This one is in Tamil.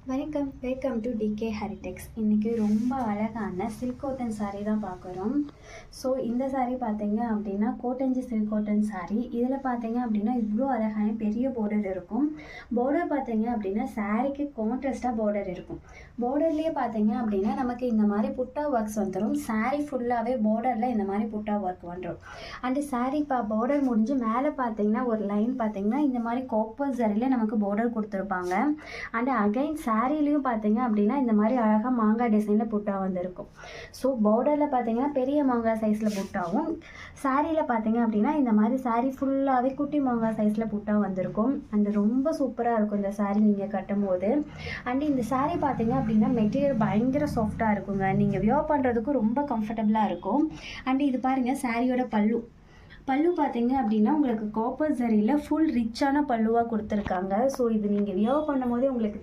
வணக்கம், வெல்கம் டு டிகே ஹெரிடெக்ஸ். இன்றைக்கி ரொம்ப அழகான சில்க் காட்டன் சாரீ தான் பார்க்குறோம். ஸோ இந்த சாரீ பார்த்தீங்க அப்படின்னா கோட்டஞ்சி சில்க் காட்டன் சாரீ. இதில் பார்த்தீங்க அப்படின்னா இவ்வளோ அழகான பெரிய பார்டர் இருக்கும். பார்டர் பார்த்தீங்க அப்படின்னா சாரீக்கு கான்ட்ராஸ்ட்டாக பார்டர் இருக்கும். பார்டர்லேயே பார்த்தீங்க அப்படின்னா நமக்கு இந்த மாதிரி புட்டா ஒர்க்ஸ் வந்துடும். சாரீ ஃபுல்லாகவே பார்டரில் இந்த மாதிரி புட்டா ஒர்க் வந்துடும். அண்டு சாரீ பார்டர் முடிஞ்சு மேலே பார்த்தீங்கன்னா ஒரு லைன் பார்த்தீங்கன்னா இந்த மாதிரி காப்பர் சரியில் நமக்கு பார்டர் கொடுத்துருப்பாங்க. அண்டு அகைன் சாரீலையும் பார்த்தீங்க அப்படின்னா இந்த மாதிரி அழகாக மாங்காய் டிசைனில் புட்டா வந்திருக்கும். ஸோ பார்டரில் பார்த்தீங்கன்னா பெரிய மாங்காய் சைஸில் புட்டாவும், சாரியில் பார்த்தீங்க அப்படின்னா இந்த மாதிரி சாரீ ஃபுல்லாகவே குட்டி மாங்காய் சைஸில் புட்டா வந்திருக்கும். அண்ட் ரொம்ப சூப்பராக இருக்கும் இந்த சாரீ நீங்கள் கட்டும் போது. அண்ட் இந்த சாரீ பார்த்தீங்க அப்படின்னா மெட்டீரியல் பயங்கர சாஃப்டாக இருக்குங்க. நீங்கள் வியர் பண்ணுறதுக்கும் ரொம்ப கம்ஃபர்டபுளாக இருக்கும். அண்ட் இது பாருங்கள் சாரியோட பல்லு பார்த்தீங்க அப்படின்னா உங்களுக்கு காப்பர் சரியில் ஃபுல் ரிச்சான பல்லுவாக கொடுத்துருக்காங்க. ஸோ இது நீங்கள் வியர் பண்ணும் போதே உங்களுக்கு